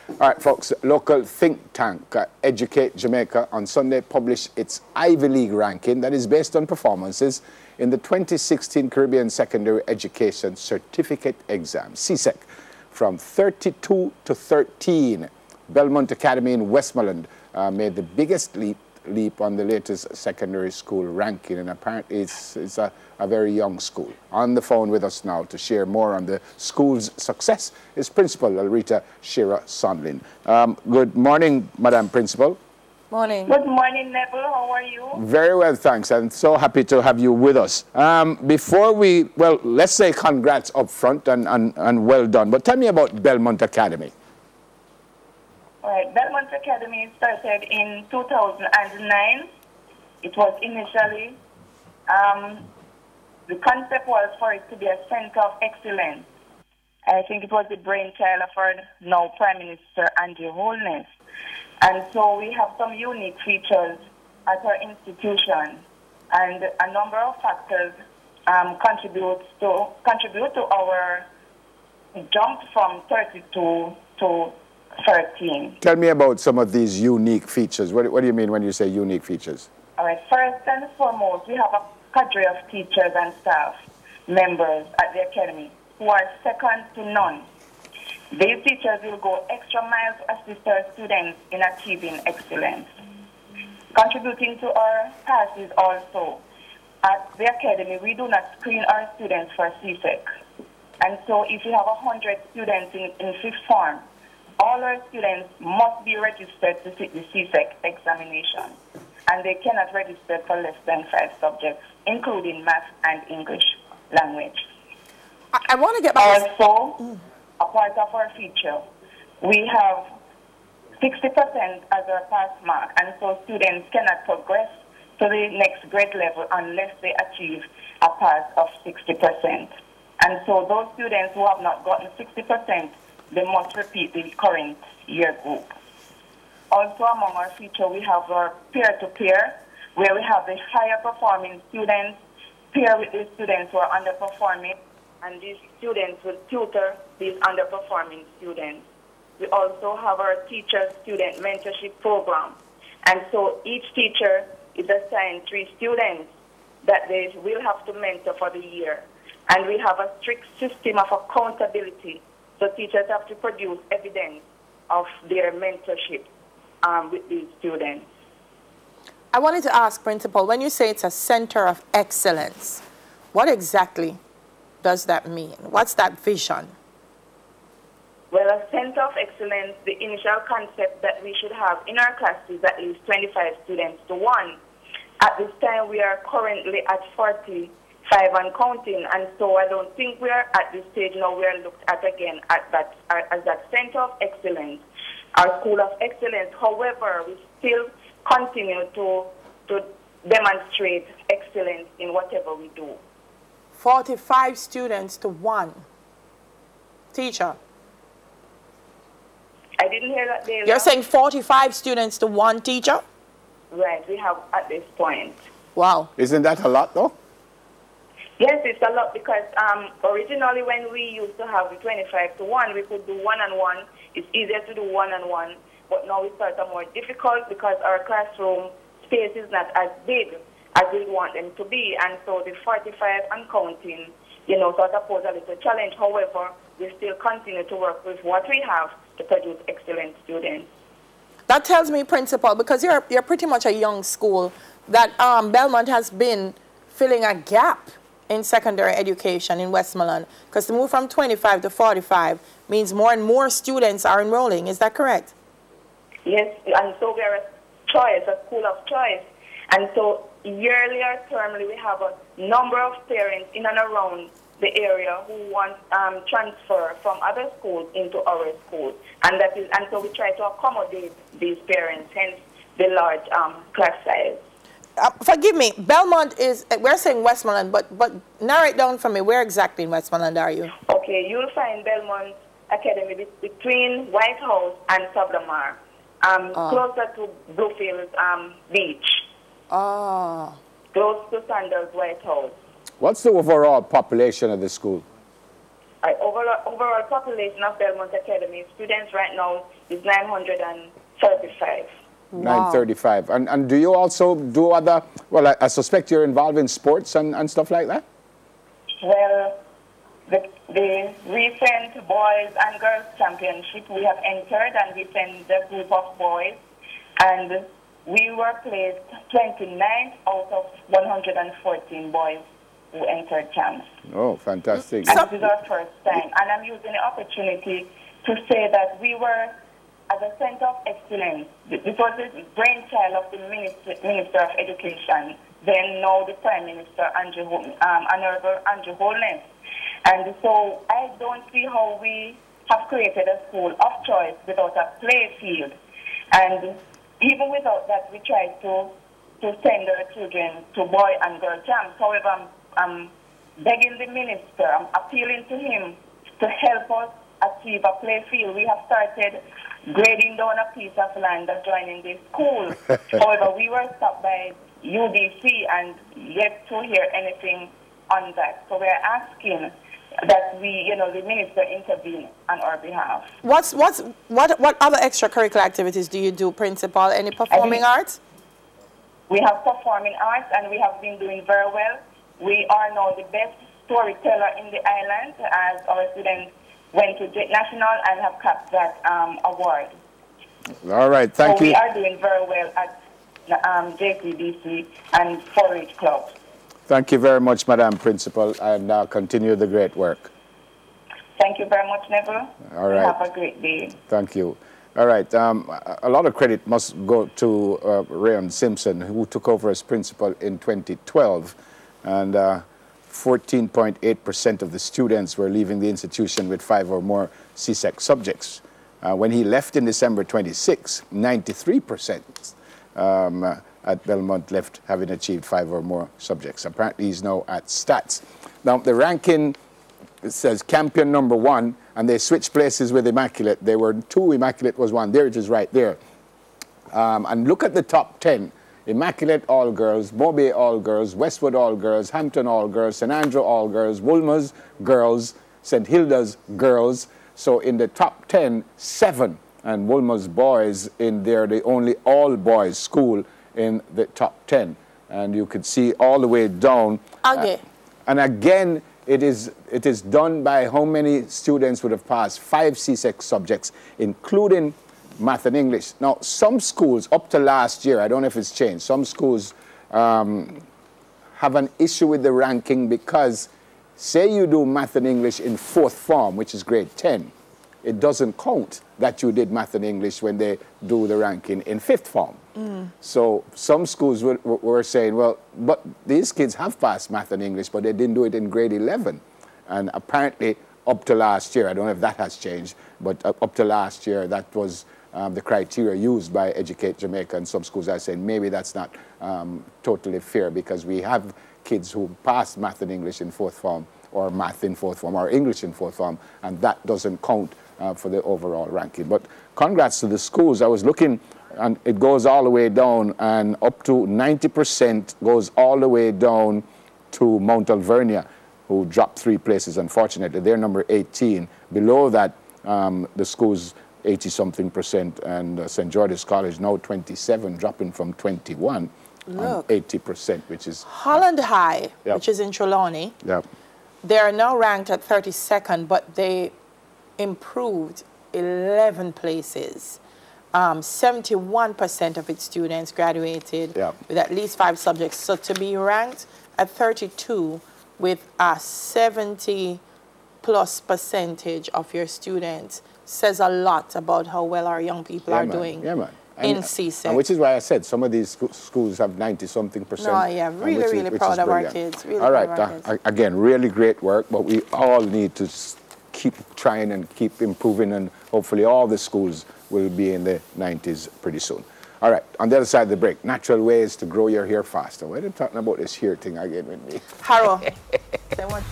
All right, folks, local think tank Educate Jamaica on Sunday published its Ivy League ranking that is based on performances in the 2016 Caribbean Secondary Education Certificate Exam, CSEC, from 32 to 13. Belmont Academy in Westmoreland made the biggest leap on the latest secondary school ranking, and apparently it's a very young school. On the phone with us now to share more on the school's success is Principal Alrita Shira Sondlin. Good morning, Madam Principal. Morning. Good morning, Neville. How are you? Very well, thanks. I'm so happy to have you with us. Before we, well, let's say congrats up front and well done, but tell me about Belmont Academy. All right, Belmont Academy started in 2009. It was initially, the concept was for it to be a center of excellence. I think it was the brainchild of our now Prime Minister Andrew Holness. And so we have some unique features at our institution, and a number of factors contribute to our jump from 32 to 13. Tell me about some of these unique features. What do you mean when you say unique features? All right, first and foremost, we have a cadre of teachers and staff members at the academy who are second to none. These teachers will go extra miles to assist our students in achieving excellence. Contributing to our passes also, at the academy, we do not screen our students for CSEC. And so if you have 100 students in fifth form, all our students must be registered to sit the CSEC examination, and they cannot register for less than 5 subjects, including math and English language. I want to get back. Also, a part of our feature, we have 60% as our pass mark, and so students cannot progress to the next grade level unless they achieve a pass of 60%. And so those students who have not gotten 60%, they must repeat the current year group. Also among our feature, we have our peer-to-peer, where we have the higher performing students pair with the students who are underperforming, and these students will tutor these underperforming students. We also have our teacher-student mentorship program, and so each teacher is assigned 3 students that they will have to mentor for the year. And we have a strict system of accountability. So teachers have to produce evidence of their mentorship with these students. I wanted to ask, Principal, when you say it's a center of excellence, what exactly does that mean? What's that vision? Well, a center of excellence, the initial concept that we should have in our class is at least 25 students to 1. At this time, we are currently at 45 and counting, and so I don't think we are at this stage now. We are looked at again at that as that center of excellence, our school of excellence. However, we still continue to demonstrate excellence in whatever we do. 45 students to 1 teacher. I didn't hear that, Dale. You're saying 45 students to 1 teacher? Right, we have at this point. Wow. Isn't that a lot, though? Yes, it's a lot because originally when we used to have the 25 to 1, we could do one-on-one. It's easier to do one-on-one, but now it's sort of more difficult because our classroom space is not as big as we want them to be, and so the 45 and counting, you know, sort of pose a little challenge. However, we still continue to work with what we have to produce excellent students. That tells me, Principal, because you're pretty much a young school, that Belmont has been filling a gap in secondary education in Westmoreland, because to move from 25 to 45 means more and more students are enrolling. Is that correct? Yes, and so we are a choice, a school of choice. And so yearly or termly, we have a number of parents in and around the area who want transfer from other schools into our school. And so we try to accommodate these parents, hence the large class size. Forgive me, Belmont is, we're saying Westmoreland, but narrow it down for me. Where exactly in Westmoreland are you? Okay, you'll find Belmont Academy between White House and Sablamar, closer to Bluefields Beach. Oh. Close to Sandals White House. What's the overall population of the school? overall population of Belmont Academy students right now is 935. Wow. 935. And do you also do other, well, I suspect you're involved in sports and stuff like that? Well, the recent boys and girls championship we have entered, and we sent a group of boys, and we were placed 29th out of 114 boys who entered camps. Oh, fantastic. And this is our first time. And I'm using the opportunity to say that we were as a center of excellence. This was the brainchild of the Minister of Education, then now the Prime Minister, Honorable Andrew Holness. And so I don't see how we have created a school of choice without a play field. And even without that, we try to send our children to boy and girl camps. However, I'm begging the minister, I'm appealing to him to help us achieve a play field. We have started grading down a piece of land adjoining the school. However, we were stopped by UDC and yet to hear anything on that. So we're asking that the minister intervene on our behalf. What other extracurricular activities do you do, Principal? Any performing arts? We have performing arts, and we have been doing very well. We are now the best storyteller in the island, as our students went to national and have capped that award. All right, thank you. We are doing very well at JCDC and 4-H clubs. Thank you very much, Madam Principal, and continue the great work. Thank you very much, Neville. All right. Have a great day. Thank you. All right. A lot of credit must go to Rayon Simpson, who took over as principal in 2012, and 14.8% of the students were leaving the institution with 5 or more CSEC subjects. When he left in December 26, 93% at Belmont left having achieved 5 or more subjects. Apparently he's now at stats. Now the ranking, it says Campion number 1, and they switched places with Immaculate. There were 2, Immaculate was 1. There it is right there. And look at the top 10. Immaculate all girls, Mobay all girls, Westwood all girls, Hampton all girls, St. Andrew all girls, Woolmer's girls, St. Hilda's girls. So in the top 10, 7. And Woolmer's boys in there, the only all boys school in the top 10. And you could see all the way down. Okay. And again, it is done by how many students would have passed 5 CSEC subjects, including math and English. Now, some schools, up to last year, I don't know if it's changed, some schools have an issue with the ranking because, say you do math and English in 4th form, which is grade 10, it doesn't count that you did math and English when they do the ranking in 5th form. So some schools were saying, well, but these kids have passed math and English, but they didn't do it in grade 11. And apparently, up to last year, I don't know if that has changed, but up to last year, that was the criteria used by Educate Jamaica, and some schools are saying maybe that's not totally fair, because we have kids who pass math and English in 4th form, or math in 4th form, or English in 4th form, and that doesn't count for the overall ranking. But congrats to the schools. I was looking, and it goes all the way down, and up to 90% goes all the way down to Mount Alvernia, who dropped 3 places, unfortunately. They're number 18. Below that, the schools 80-something%, and St. George's College now 27, dropping from 21, Look, 80%, which is... Holland High, Yep. which is in Trelawney, Yep. they are now ranked at 32nd, but they improved 11 places. 71% of its students graduated Yep. with at least 5 subjects. So to be ranked at 32 with a 70+ percentage of your students says a lot about how well our young people are doing in CSEC. Which is why I said some of these schools have 90-something%. No, yeah, really proud of our kids. Really all right, proud of our kids. again, really great work, but we all need to keep trying and keep improving, and hopefully all the schools will be in the 90s pretty soon. All right, on the other side of the break, natural ways to grow your hair faster. Why are you talking about this hair thing again with me? Harrow, say what?